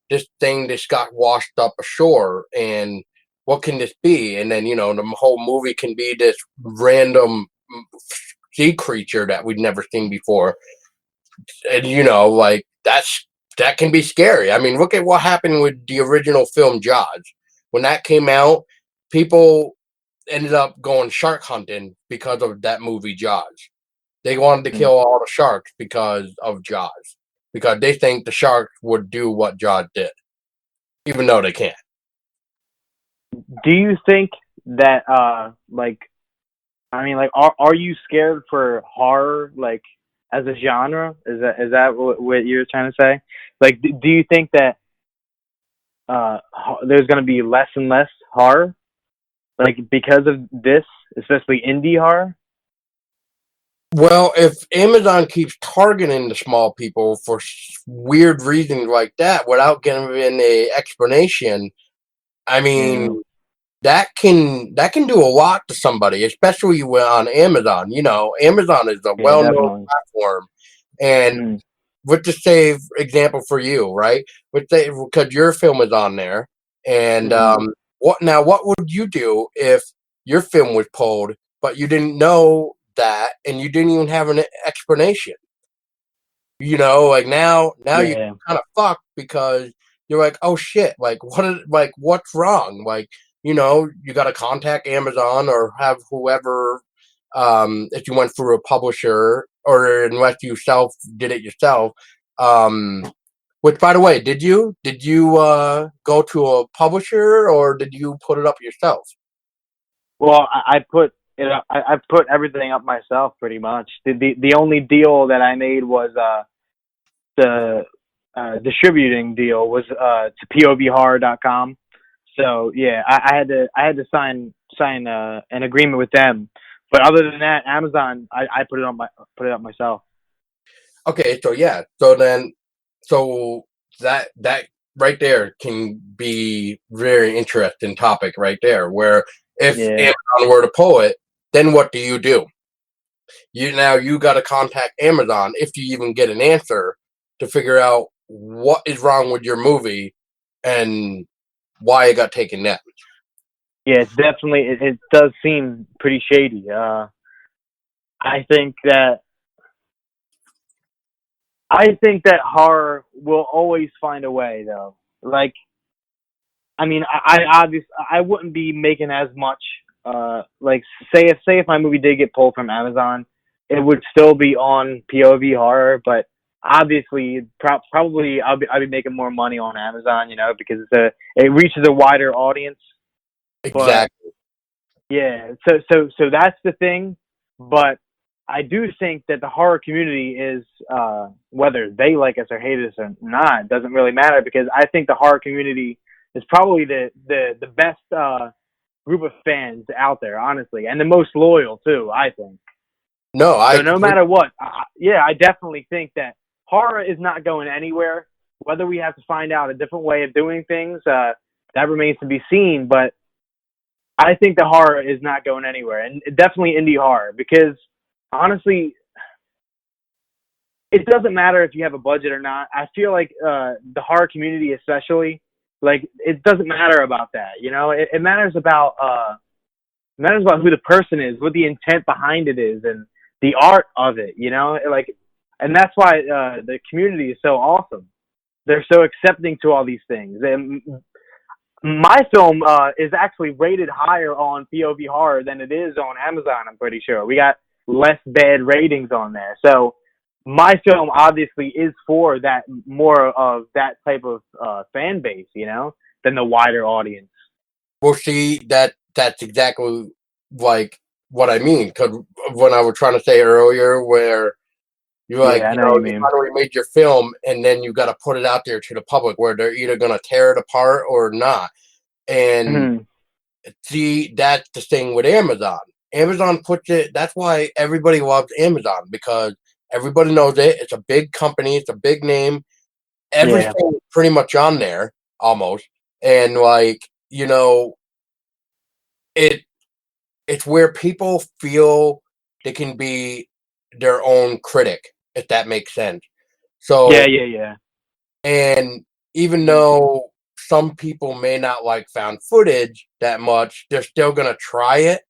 A: this thing just got washed up ashore, and what can this be? And then the whole movie can be this random sea creature that we'd never seen before, and like that can be scary. I mean, look at what happened with the original film Jaws. When that came out, people ended up going shark hunting because of that movie Jaws. They wanted to
B: Mm.
A: kill all the sharks because of Jaws, because they think the sharks would do what Jaws did, even though they can't.
B: Do you think that like, I mean, like, are you scared for horror, like, as a genre? Is that what you're trying to say? Like, do you think that there's going to be less and less horror, like, because of this, especially indie horror?
A: Well, if Amazon keeps targeting the small people for weird reasons like that without giving a explanation, I
B: Yeah,
A: mean, that can do a lot to somebody, especially on Amazon. Amazon is a
B: yeah,
A: well-known
B: definitely.
A: platform, and
B: Mm,
A: with the save example for you, right? With the because your film is on there, and
B: mm-hmm.
A: what would you do if your film was pulled, but you didn't know that, and you didn't even have an explanation? Like now you
B: Yeah,
A: kind of fucked because you're like, oh shit, like what's wrong? Like, you got to contact Amazon or have whoever, if you went through a publisher or unless you did it yourself. Um, which, by the way, did you go to a publisher or did you put it up yourself?
B: well, I put it up, I put everything up myself pretty much. The only deal that I made was the distributing deal was to povhorror.com. So yeah, I had to sign an agreement with them. But other than that, Amazon, I put it up myself.
A: Okay, so yeah, so that right there can be very interesting topic right there. Where if
B: Yeah,
A: Amazon were to pull it, then what do you do? You got to contact Amazon if you even get an answer to figure out what is wrong with your movie and why it got taken down.
B: yeah, it's definitely it does seem pretty shady. I think that I think that horror will always find a way, though. Like, I mean, I obviously I wouldn't be making as much. Like, say if my movie did get pulled from Amazon, it would still be on POV horror, but obviously, probably I'll be making more money on Amazon, because it reaches a wider audience. But
A: Exactly.
B: yeah, so that's the thing. But I do think that the horror community is, whether they like us or hate us or not, doesn't really matter, because I think the horror community is probably the best group of fans out there, honestly, and the most loyal too, I think.
A: No,
B: So
A: I
B: no
A: completely.
B: matter what, yeah, I definitely think that horror is not going anywhere. Whether we have to find out a different way of doing things, that remains to be seen. But I think the horror is not going anywhere, and definitely indie horror, because honestly, it doesn't matter if you have a budget or not. I feel like the horror community, especially, like it doesn't matter about that. You know, it matters about who the person is, what the intent behind it is, and the art of it. You know, like, and that's why the community is so awesome. They're so accepting to all these things. And my film is actually rated higher on POV horror than it is on Amazon. I'm pretty sure we got less bad ratings on there. So my film obviously is for that, more of that type of fan base, you know, than the wider audience.
A: Well, see, that's exactly like what I mean. Because when I was trying to say earlier, where you're like,
B: Yeah, I
A: you
B: know
A: know,
B: what you
A: you
B: mean.
A: finally made your film, and then you got to put it out there to the public, where they're either going to tear it apart or not. And
B: Mhm.
A: see, that's the thing with Amazon. Amazon puts it. That's why everybody loves Amazon, because everybody knows it. It's a big company. It's a big name.
B: Yeah.
A: Everything is pretty much on there almost, and like, you know, it it's where people feel they can be their own critic, if that makes sense.
B: Yeah,
A: So,
B: yeah, yeah.
A: and even though some people may not like found footage that much, they're still gonna try it,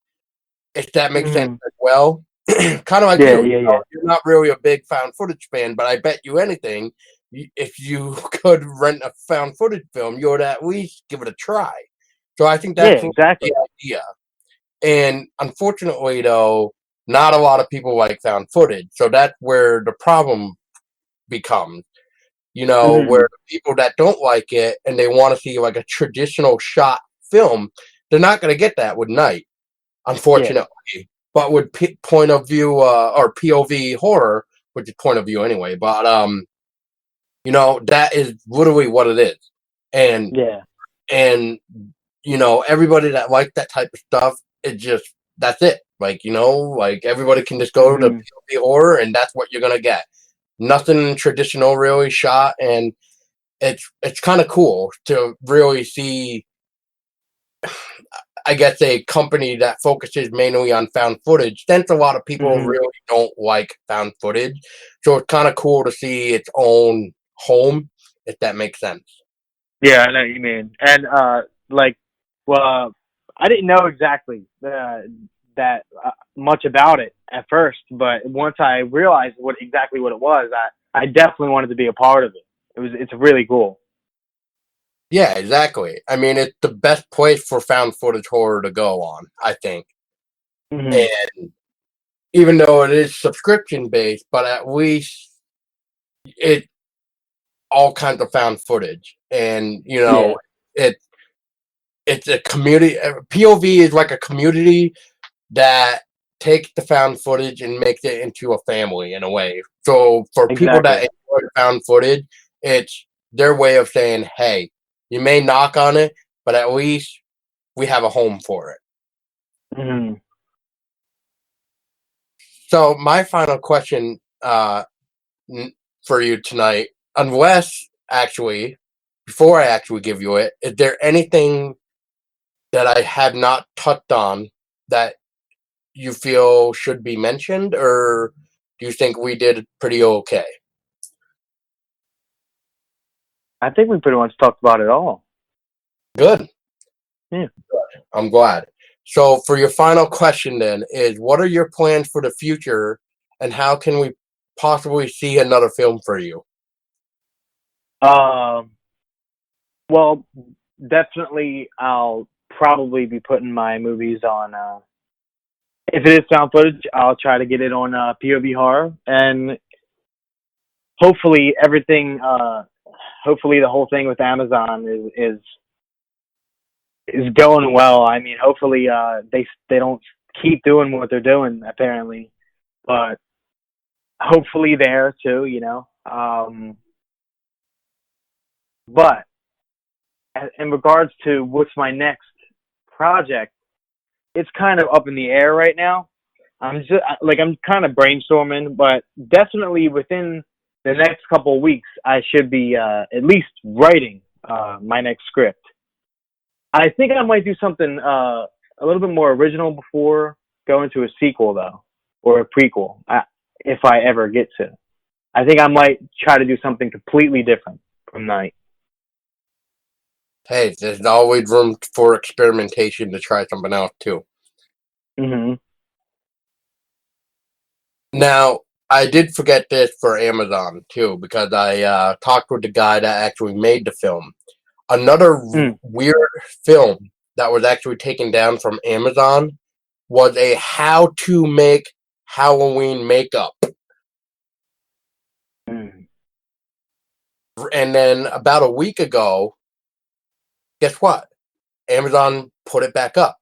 A: if that makes sense
B: Mhm.
A: as well. Kind of like
B: Yeah,
A: you.
B: yeah, yeah.
A: You're not really a big found footage fan, but I bet you anything, if you could rent a found footage film, you would at least give it a try. So I think
B: Yeah,
A: that's the
B: exactly.
A: idea. And unfortunately, though, not a lot of people like found footage. So that's where the problem becomes, you know, where
B: Mhm.
A: the people that don't like it and they want to see like a traditional shot film, they're not going to get that with Night,
B: Yeah.
A: unfortunately. But with point of view or POV horror, which is point of view anyway, but you know, that is literally what it is. And
B: Yeah.
A: and you know, everybody that likes that type of stuff, it just, that's it. Like, you know, like everybody can just go to
B: Mhm.
A: POV horror, and that's what you're gonna get. Nothing traditional really shot, and it's kind of cool to really see, I guess, a company that focuses mainly on found footage, since a lot of people
B: Mhm.
A: really don't like found footage. So it's kind of cool to see its own home, if that makes sense.
B: Yeah, I know what you mean. And like, well, I didn't know exactly that much about it at first, but once I realized exactly what it was, I definitely wanted to be a part of it. It's really cool.
A: Yeah, exactly. I mean, it's the best place for found footage horror to go on, I think.
B: Hmm.
A: And even though it is subscription based, but at least it all kinds of found footage, and you
B: Yeah,
A: know, it it's a community. POV is like a community that takes the found footage and makes it into a family in a way. So for people that
B: exactly.
A: enjoy found footage, it's their way of saying, "Hey, you may knock on it, but at least we have a home for it."
B: Hmm.
A: So my final question for you tonight, unless actually, before I actually give you it, is there anything that I have not touched on that you feel should be mentioned, or do you think we did pretty okay?
B: I think we pretty much talked about it all.
A: Good.
B: Yeah.
A: I'm glad. So for your final question then is, what are your plans for the future, and how can we possibly see another film for you?
B: Um. Well, definitely, I'll probably be putting my movies on. If it is found footage, I'll try to get it on POV horror, and hopefully everything. Hopefully the whole thing with Amazon is going well. I mean, hopefully they don't keep doing what they're doing apparently, but hopefully there too, you know. But in regards to what's my next project, it's kind of up in the air right now. I'm just like I'm kind of brainstorming, but definitely within the next couple of weeks, I should be at least writing my next script. I think I might do something a little bit more original before going to a sequel, though, or a prequel, if I ever get to. I think I might try to do something completely different from Night.
A: Hey, there's always room for experimentation to try something else too.
B: Mm-hmm.
A: Now, I did forget this for Amazon too, because I talked with the guy that actually made the film. Another weird film that was actually taken down from Amazon was a how to make Halloween makeup.
B: Mm.
A: And then about a week ago, guess what? Amazon put it back up.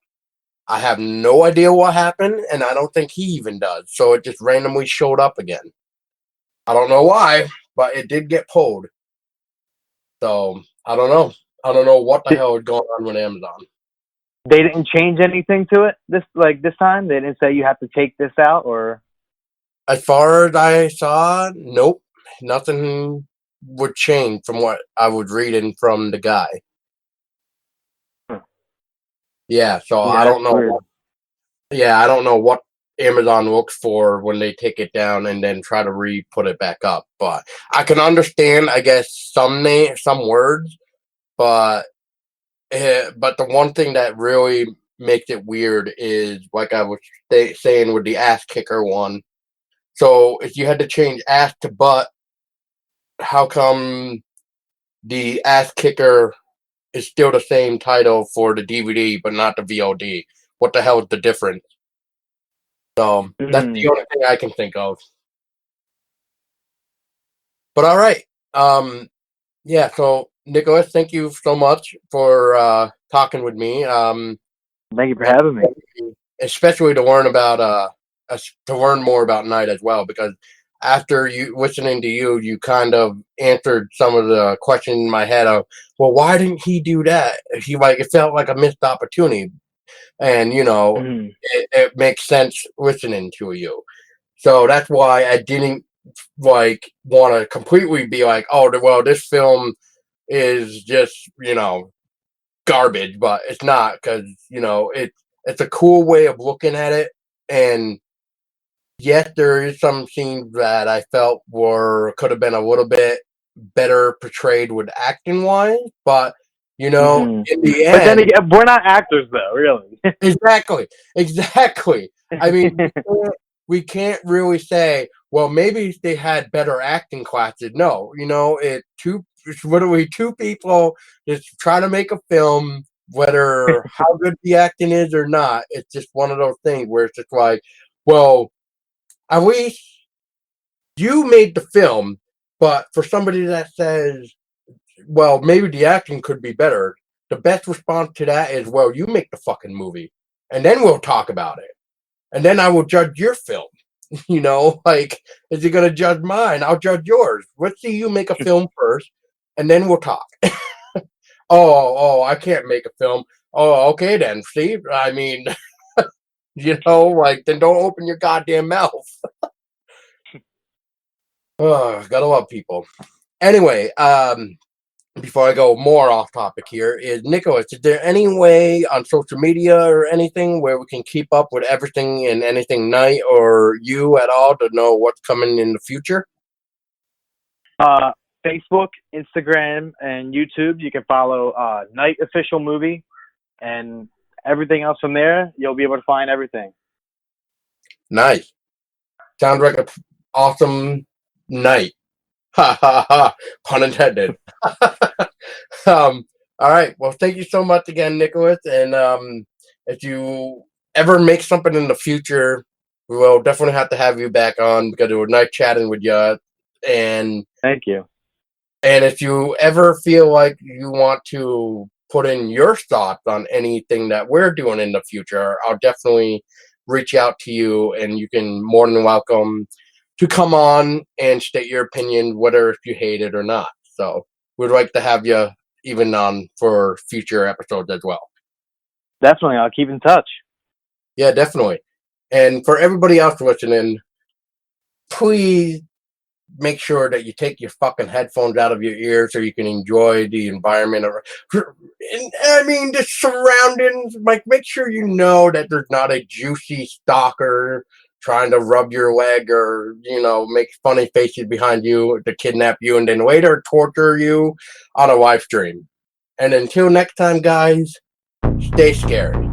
A: I have no idea what happened, and I don't think he even does. So it just randomly showed up again. I don't know why, but it did get pulled. So I don't know. I don't know what the hell is going on with Amazon.
B: They didn't change anything to it this time. They didn't say you have to take this out, or
A: as far as I saw, nope, nothing would change from what I was reading from the guy. Yeah, so I don't know. I don't know what Amazon looks for when they take it down and then try to re-put it back up. But I can understand, I guess, some words, but the one thing that really makes it weird is, like I was saying with the ass kicker one. So if you had to change ass to butt, how come the ass kicker is still the same title for the DVD but not the VOD? What the hell is the difference? So that's the only thing I can think of. But all right. Yeah, so Nicholas, thank you so much for talking with me.
B: Thank you for having me.
A: Especially to learn more about Night as well, because after you listening to you kind of answered some of the questions in my head of, well, why didn't he do that? It felt like a missed opportunity, and it makes sense listening to you. So that's why I didn't want to completely be like, oh, well, this film is just garbage, but it's not, because it's a cool way of looking at it. And yes, there is some scenes that I felt could have been a little bit better portrayed with acting wise, but in the end,
B: but then again, we're not actors, though, really.
A: exactly. I mean, we can't really say, well, maybe they had better acting classes. No, what are we, two people just trying to make a film, whether how good the acting is or not. It's just one of those things where it's just like, well, at least you made the film, but for somebody that says, well, maybe the acting could be better, the best response to that is, well, you make the fucking movie, and then we'll talk about it. And then I will judge your film. Is he going to judge mine? I'll judge yours. Let's see you make a film first, and then we'll talk. I can't make a film. Oh, okay then. See, I mean, then don't open your goddamn mouth. Oh, gotta love people. Anyway, before I go more off topic here, Nicholas, is there any way on social media or anything where we can keep up with everything and anything Night or you at all to know what's coming in the future?
B: Facebook, Instagram, and YouTube. You can follow Night Official Movie, and everything else from there, you'll be able to find everything.
A: Nice. Sounds like an awesome night. Ha ha ha. Pun intended. All right. Well, thank you so much again, Nicholas. And if you ever make something in the future, we will definitely have to have you back on, because it was nice chatting with you. And
B: thank you.
A: And if you ever feel like you want to put in your thoughts on anything that we're doing in the future, I'll definitely reach out to you, and you can more than welcome to come on and state your opinion, whether if you hate it or not. So we'd like to have you even on for future episodes as well.
B: Definitely. I'll keep in touch.
A: Yeah, definitely. And for everybody else listening, please make sure that you take your fucking headphones out of your ears so you can enjoy the environment. And, I mean, the surroundings. Like, make sure you know that there's not a juicy stalker trying to rub your leg or, make funny faces behind you to kidnap you and then later torture you on a live stream. And until next time, guys, stay scary.